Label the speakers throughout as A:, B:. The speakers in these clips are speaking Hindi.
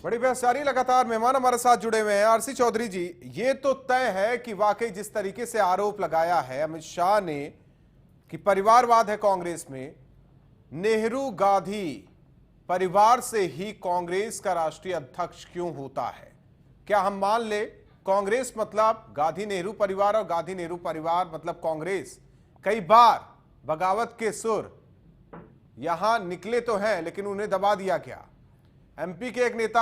A: बड़ी बहस जारी, लगातार मेहमान हमारे साथ जुड़े हुए हैं। आरसी चौधरी जी, ये तो तय है कि वाकई जिस तरीके से आरोप लगाया है अमित शाह ने कि परिवारवाद है कांग्रेस में, नेहरू गांधी परिवार से ही कांग्रेस का राष्ट्रीय अध्यक्ष क्यों होता है? क्या हम मान ले कांग्रेस मतलब गांधी नेहरू परिवार और गांधी नेहरू परिवार मतलब कांग्रेस? कई बार बगावत के सुर यहां निकले तो हैं, लेकिन उन्हें दबा दिया गया। एमपी के एक नेता,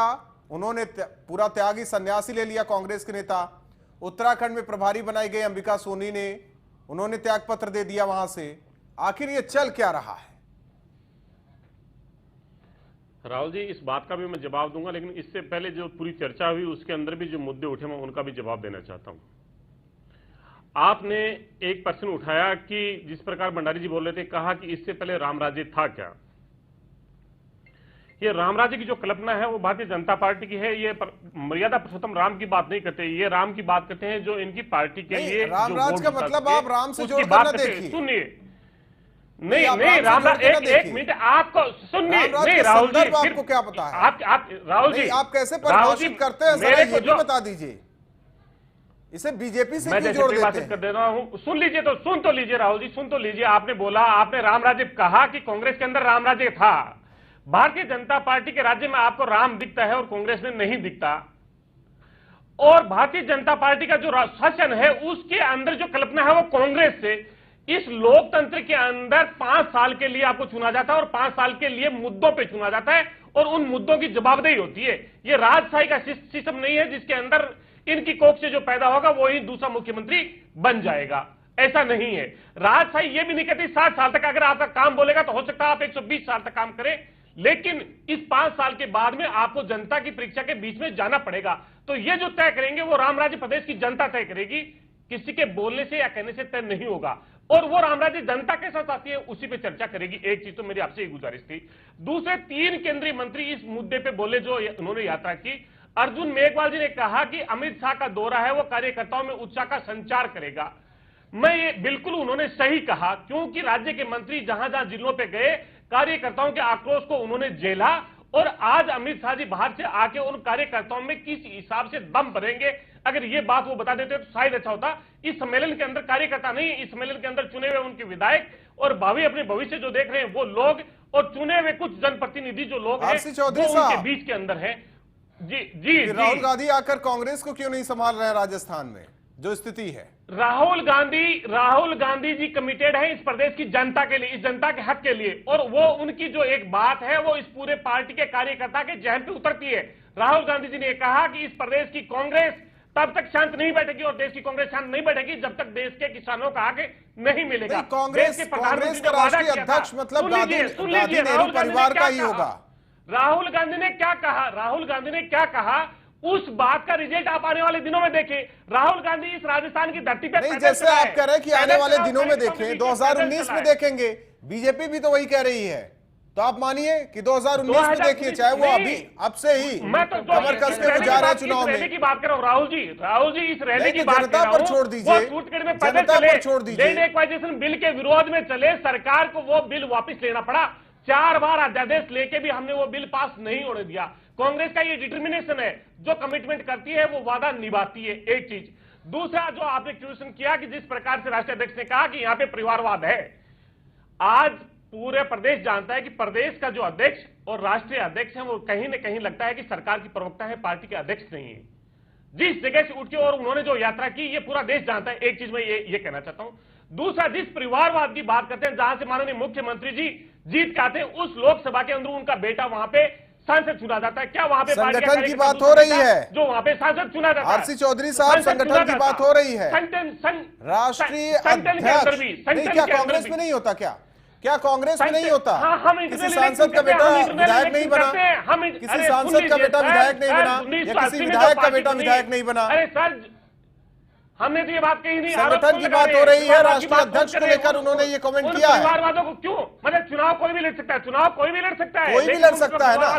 A: उन्होंने पूरा त्यागी सन्यासी ले लिया कांग्रेस के नेता। उत्तराखंड में प्रभारी बनाई गई अंबिका सोनी ने, उन्होंने त्यागपत्र दे दिया वहां से। आखिर ये चल क्या रहा है?
B: राहुल जी, इस बात का भी मैं जवाब दूंगा, लेकिन इससे पहले जो पूरी चर्चा हुई उसके अंदर भी जो मुद्दे उठे मैं उनका भी जवाब देना चाहता हूं। आपने एक प्रश्न उठाया कि जिस प्रकार भंडारी जी बोल रहे थे, कहा कि इससे पहले राम राज्य था क्या? ये राम राज्य की जो कल्पना है वो भारतीय जनता पार्टी की है। ये मर्यादा पुरुषोत्तम राम की बात नहीं करते, ये राम की बात करते हैं जो इनकी पार्टी के लिए
A: राम राज का मतलब आप राम से जोड़कर ना देखिए।
B: सुनिए, नहीं रामराज, एक मिनट आपको सुनिए। नहीं राहुल जी,
A: आपको क्या पता है?
B: आप राहुल जी,
A: आप कैसे परिभाषित करते हैं, जरा ये भी बता दीजिए। इसे बीजेपी से क्यों जोड़ देते हैं?
B: कर दे रहा हूं, सुन लीजिए, तो सुन तो लीजिए राहुल जी, सुन तो लीजिए। आपने बोला, आपने राम राज्य कहा कि कांग्रेस के अंदर राम राज्य था। भारतीय जनता पार्टी के राज्य में आपको राम दिखता है और कांग्रेस में नहीं दिखता। और भारतीय जनता पार्टी का जो शासन है उसके अंदर जो कल्पना है वो कांग्रेस से। इस लोकतंत्र के अंदर 5 साल के लिए आपको चुना जाता है और 5 साल के लिए मुद्दों पे चुना जाता है और उन मुद्दों की जवाबदेही होती है। ये राजशाही का सिस्टम नहीं है जिसके अंदर इनकी कोख से जो पैदा होगा वो ही दूसरा मुख्यमंत्री बन जाएगा। ऐसा नहीं है। राजशाही ये भी नहीं कहती 60 साल तक अगर आपका काम बोलेगा तो हो सकता है आप 120 साल तक काम करें, लेकिन इस 5 साल के बाद में आपको जनता की परीक्षा के बीच में जाना पड़ेगा। तो ये जो तय करेंगे वो राम राज्य प्रदेश की जनता तय करेगी, किसी के बोलने से या कहने से तय नहीं होगा। और वो राम राज्य जनता के साथ आती है उसी पे चर्चा करेगी। एक चीज तो मेरी आपसे गुजारिश थी। दूसरे 3 केंद्रीय मंत्री इस मुद्दे पे बोले जो उन्होंने यात्रा की। अर्जुन मेघवाल जी ने कहा कि अमित शाह का दौरा है वो कार्यकर्ताओं में उत्साह का संचार करेगा। मैं ये बिल्कुल उन्होंने सही कहा, क्योंकि राज्य के मंत्री जहां जहां जिलों पे गए कार्यकर्ताओं के आक्रोश को उन्होंने झेला। और आज अमित शाह जी बाहर से आके उन कार्यकर्ताओं में किस हिसाब से दम भरेंगे, अगर ये बात वो बता देते तो शायद अच्छा होता। इस सम्मेलन के अंदर कार्यकर्ता नहीं, इस सम्मेलन के अंदर चुने हुए उनके विधायक और भावी अपने भविष्य जो देख रहे हैं वो लोग और चुने हुए कुछ जनप्रतिनिधि जो लोग हैं वो उनके बीच के अंदर है। जी
A: राहुल गांधी आकर कांग्रेस को क्यों नहीं संभाल रहे हैं राजस्थान में जो स्थिति है?
B: राहुल गांधी जी कमिटेड है इस प्रदेश की जनता के लिए, इस जनता के हक के लिए। और वो उनकी जो एक बात है वो इस पूरे पार्टी के कार्यकर्ता के जहन पे उतरती है। राहुल गांधी जी ने कहा कि इस प्रदेश की कांग्रेस तब तक शांत नहीं बैठेगी और देश की कांग्रेस शांत नहीं बैठेगी जब तक देश के किसानों का आगे नहीं मिलेगा।
A: कांग्रेस का राष्ट्रीय अध्यक्ष मतलब गांधी नेहरू परिवार का ही होगा।
B: राहुल गांधी ने क्या कहा? राहुल गांधी ने क्या कहा? उस बात का रिजल्ट आप आने वाले दिनों में देखें। राहुल गांधी इस राजस्थान की धरती पर
A: नहीं, जैसे आप कह रहे हैं कि आने वाले दिनों में देखें, 2019 में देखेंगे, बीजेपी भी तो वही कह रही है। तो आप मानिए कि 2019 में देखिए, चाहे वो अभी अब से ही कमर कस के जा रहा है चुनाव में।
B: की बात कर रहा हूं राहुल जी इस रैली की बात
A: जनता पर छोड़ दीजिए, जनता पर छोड़ दीजिए।
B: इक्वाइजेशन बिल के विरोध में चले, सरकार को वो बिल वापस लेना पड़ा। 4 बार अध्यादेश लेके भी हमने वो बिल पास नहीं होने दिया। कांग्रेस का ये डिटर्मिनेशन है, जो कमिटमेंट करती है वो वादा निभाती है। एक चीज। दूसरा जो आपने क्वेश्चन किया कि जिस प्रकार से राष्ट्रीय अध्यक्ष ने कहा कि यहां पे परिवारवाद है, आज पूरे प्रदेश जानता है कि प्रदेश का जो अध्यक्ष और राष्ट्रीय अध्यक्ष है वो कहीं ना कहीं लगता है कि सरकार की प्रवक्ता है, पार्टी के अध्यक्ष नहीं है। जिस जगह से उठ के और उन्होंने जो यात्रा की ये पूरा देश जानता है। एक चीज मैं ये कहना चाहता हूं। दूसरा, जिस परिवारवाद की बात करते हैं, जहां से माननीय मुख्यमंत्री जी जीत के आते हैं, उस लोकसभा के अंदर उनका बेटा वहां पे सांसद चुना जाता है। क्या वहां पे
A: संगठन की बात हो रही है
B: जो वहां पे सांसद चुना जाता है?
A: आरसी चौधरी साहब, संगठन की बात हो रही है। राष्ट्रीय अध्यक्ष क्या कांग्रेस में नहीं होता? क्या कांग्रेस में नहीं होता? किसी सांसद का बेटा विधायक नहीं बना, किसी सांसद का बेटा विधायक नहीं बना, या किसी विधायक का बेटा विधायक नहीं बना?
B: अरे सर, हमने तो ये बात कही नहीं।
A: संगठन की बात हो रही है, राष्ट्रीय अध्यक्ष को लेकर उन्होंने ये कमेंट किया है।
B: परिवारवादों को क्यों? मतलब चुनाव कोई भी लड़ सकता है, चुनाव कोई भी लड़ सकता है,
A: कोई भी लड़ सकता है ना,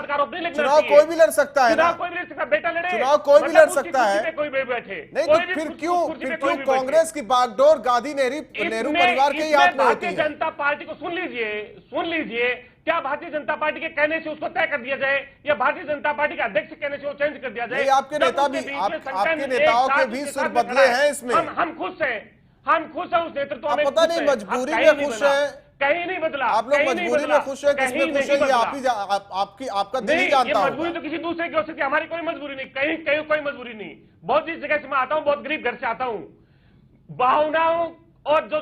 A: चुनाव कोई भी लड़ सकता है ना,
B: कोई भी लड़ सकता है, बेटा लड़े,
A: चुनाव कोई भी लड़ सकता है।
B: कोई भी बैठे
A: नहीं तो फिर क्यों कांग्रेस की बागडोर गांधी नेहरू परिवार के ही हाथ में होती है?
B: जनता पार्टी को सुन लीजिए क्या भारतीय जनता पार्टी के कहने से उसको तय कर दिया जाए या भारतीय जनता पार्टी के अध्यक्ष के कहने से वो चेंज कर दिया जाए?
A: नहीं, आपके नेता भी आपके नेताओं के भी सुर बदले हैं इसमें।
B: हम खुश हैं, हम खुश हैं उस नेतृत्व में।
A: पता नहीं मजबूरी में खुश है,
B: कहीं नहीं बदला।
A: आप लोग मजबूरी में खुश है, किसमें खुश है ये आपका दिल ही जानता होगा।
B: मजबूरी तो किसी दूसरे की हो सकती है, हमारी कोई मजबूरी नहीं, कहीं कहीं कोई मजबूरी नहीं। बहुत सी जगह से मैं आता हूं, बहुत गरीब घर से आता हूं, भावनाओं और जो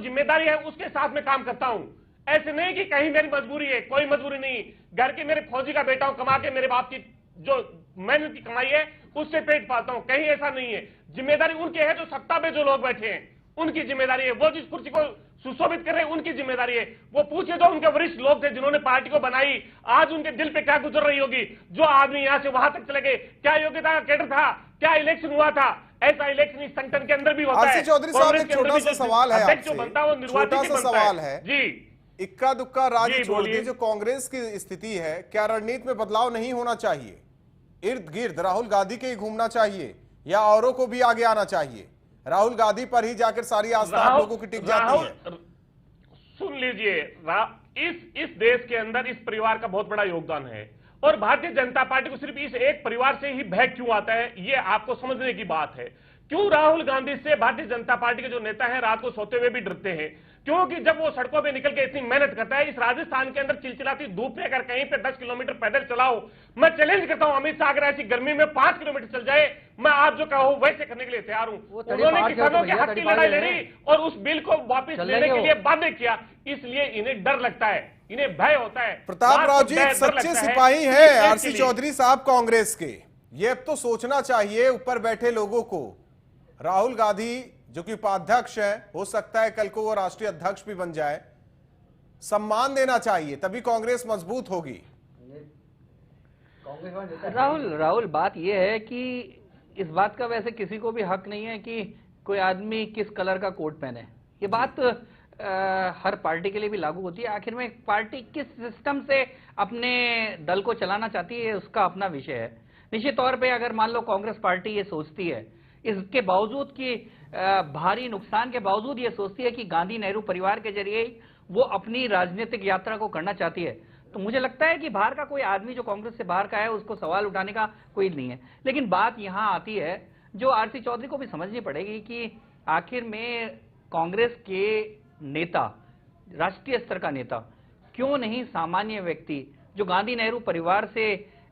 B: जिम्मेदारी है उसके साथ में काम करता हूं। ऐसे नहीं कि कहीं मेरी मजबूरी है, कोई मजबूरी नहीं। घर के मेरे फौजी का बेटा हूं, कमा के मेरे बाप की जो मेहनत की कमाई है उससे पेट पालता हूं, कहीं ऐसा नहीं है। जिम्मेदारी उनके है जो सत्ता पे जो लोग बैठे हैं, उनकी जिम्मेदारी है। वो जिस कुर्सी को सुशोभित कर रहे हैं उनकी जिम्मेदारी है। वो पूछे तो उनके वरिष्ठ लोग थे जिन्होंने पार्टी को बनाई, आज उनके दिल पे क्या गुजर रही होगी। जो आदमी यहां से वहां तक चले गए, क्या योग्यता का कैडर था, क्या इलेक्शन हुआ था? ऐसा इलेक्शन इस संगठन के अंदर भी होता है।
A: आरसी चौधरी साहब, एक छोटा सा सवाल है आपसे,
B: छोटा सा सवाल है जी।
A: इक्का दुक्का राज छोड़ दी, जो कांग्रेस की स्थिति है, क्या रणनीति में बदलाव नहीं होना चाहिए? इर्द गिर्द राहुल गांधी के ही घूमना चाहिए या औरों को भी आगे आना चाहिए? राहुल गांधी पर ही जाकर सारी आस्था आप लोगों की टिक जाती है।
B: सुन लीजिए, इस देश के अंदर इस परिवार का बहुत बड़ा योगदान है और भारतीय जनता पार्टी को सिर्फ इस एक परिवार से ही भय क्यों आता है, ये आपको समझने की बात है। क्यों राहुल गांधी से भारतीय जनता पार्टी के जो नेता हैं रात को सोते हुए भी डरते हैं? क्योंकि जब वो सड़कों पे निकल के इतनी मेहनत करता है, इस राजस्थान के अंदर चिलचिलाती धूप में अगर कहीं पे 10 किलोमीटर पैदल चलाओ, मैं चैलेंज करता हूं अमित शाह अगर ऐसी गर्मी में 5 किलोमीटर चल जाए, मैं आप जो कहो वैसे करने के लिए तैयार हूं। उन्होंने किसानों के हक की लड़ाई लड़ी और उस बिल को वापस लेने के लिए बाध्य किया, इसलिए इन्हें डर लगता है, इन्हें भय होता है।
A: प्रताप राव जी सच्चे सिपाही हैं आरसी चौधरी साहब कांग्रेस के, ये अब तो सोचना चाहिए ऊपर बैठे लोगों को। राहुल गांधी जो कि उपाध्यक्ष है, हो सकता है कल को वो राष्ट्रीय अध्यक्ष भी बन जाए, सम्मान देना चाहिए, तभी कांग्रेस मजबूत होगी।
C: राहुल बात यह है कि इस बात का वैसे किसी को भी हक नहीं है कि कोई आदमी किस कलर का कोट पहने। ये बात हर पार्टी के लिए भी लागू होती है। आखिर में पार्टी किस सिस्टम से अपने दल को चलाना चाहती है उसका अपना विषय है। निश्चित तौर पे अगर मान लो कांग्रेस पार्टी ये सोचती है, इसके बावजूद कि भारी नुकसान के बावजूद ये सोचती है कि गांधी नेहरू परिवार के जरिए वो अपनी राजनीतिक यात्रा को करना चाहती है, तो मुझे लगता है कि बाहर का कोई आदमी जो कांग्रेस से बाहर का है उसको सवाल उठाने का कोई नहीं है। लेकिन बात यहां आती है जो आरसी चौधरी को भी समझनी पड़ेगी कि आखिर में कांग्रेस के नेता, राष्ट्रीय स्तर का नेता, क्यों नहीं सामान्य व्यक्ति जो गांधी नेहरू परिवार से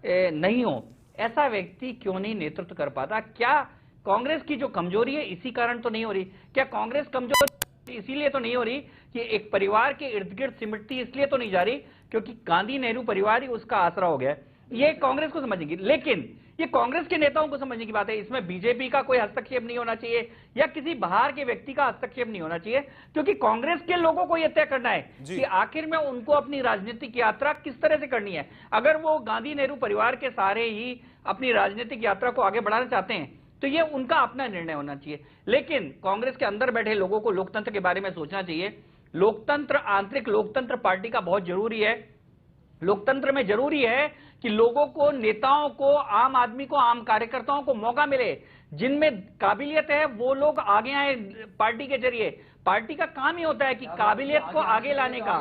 C: नहीं हो, ऐसा व्यक्ति क्यों नहीं नेतृत्व कर पाता? क्या कांग्रेस की जो कमजोरी है इसी कारण तो नहीं हो रही? क्या कांग्रेस कमजोर इसीलिए तो नहीं हो रही कि एक परिवार के इर्द गिर्द सिमटती इसलिए तो नहीं जा रही क्योंकि गांधी नेहरू परिवार ही उसका आसरा हो गया? ये कांग्रेस को समझेगी, लेकिन ये कांग्रेस के नेताओं को समझने की बात है। इसमें बीजेपी का कोई हस्तक्षेप नहीं होना चाहिए या किसी बाहर के व्यक्ति का हस्तक्षेप नहीं होना चाहिए, क्योंकि कांग्रेस के लोगों को यह तय करना है कि आखिर में उनको अपनी राजनीतिक यात्रा किस तरह से करनी है। अगर वो गांधी नेहरू परिवार के सहारे ही अपनी राजनीतिक यात्रा को आगे बढ़ाना चाहते हैं तो ये उनका अपना निर्णय होना चाहिए। लेकिन कांग्रेस के अंदर बैठे लोगों को लोकतंत्र के बारे में सोचना चाहिए। लोकतंत्र, आंतरिक लोकतंत्र पार्टी का बहुत जरूरी है। लोकतंत्र में जरूरी है कि लोगों को, नेताओं को, आम आदमी को, आम कार्यकर्ताओं को मौका मिले, जिनमें काबिलियत है वो लोग आगे आए पार्टी के जरिए। पार्टी का काम ही होता है कि काबिलियत को आगे लाने का।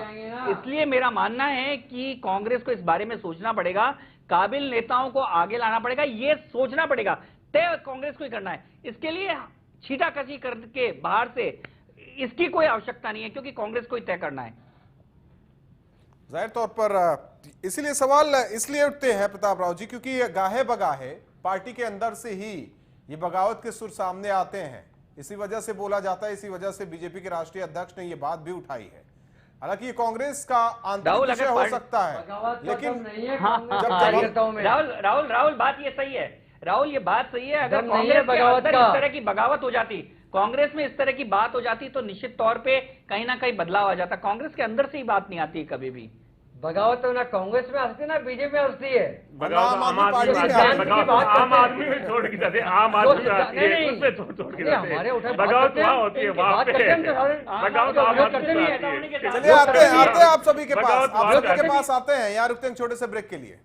C: इसलिए मेरा मानना है कि कांग्रेस को इस बारे में सोचना पड़ेगा, काबिल नेताओं को आगे लाना पड़ेगा, ये सोचना पड़ेगा। तय कांग्रेस को ही करना है, इसके लिए छीटाकशी करके बाहर से इसकी कोई आवश्यकता नहीं है, क्योंकि कांग्रेस को ही तय करना है।
A: जाहिर तौर पर इसीलिए सवाल इसलिए उठते हैं प्रताप राव जी, क्योंकि ये गाहे बगाहे पार्टी के अंदर से ही ये बगावत के सुर सामने आते हैं। इसी वजह से बोला जाता है, इसी वजह से बीजेपी के राष्ट्रीय अध्यक्ष ने ये बात भी उठाई है। हालांकि ये कांग्रेस का आंतरिक विषय हो सकता है, लेकिन
C: राहुल बात ये सही है। राहुल ये बात सही है। अगर कांग्रेस के अंदर इस तरह की बगावत हो जाती, कांग्रेस में इस तरह की बात हो जाती, तो निश्चित तौर पे कहीं ना कहीं बदलाव आ जाता। कांग्रेस के अंदर से ही बात नहीं आती कभी भी।
D: बगावत तो ना कांग्रेस में हंसती ना बीजेपी में हंसती है।
B: आम आदमी में छोड़ के जाते, आम आदमी उसमें छोड़ के जाते, बगावत वहाँ होती है, वहाँ पे बगावत
A: चलिए आते हैं आप सभी के पास, आप सभी के पास आते हैं। यार रुकते हैं छोटे से ब्रेक के लिए।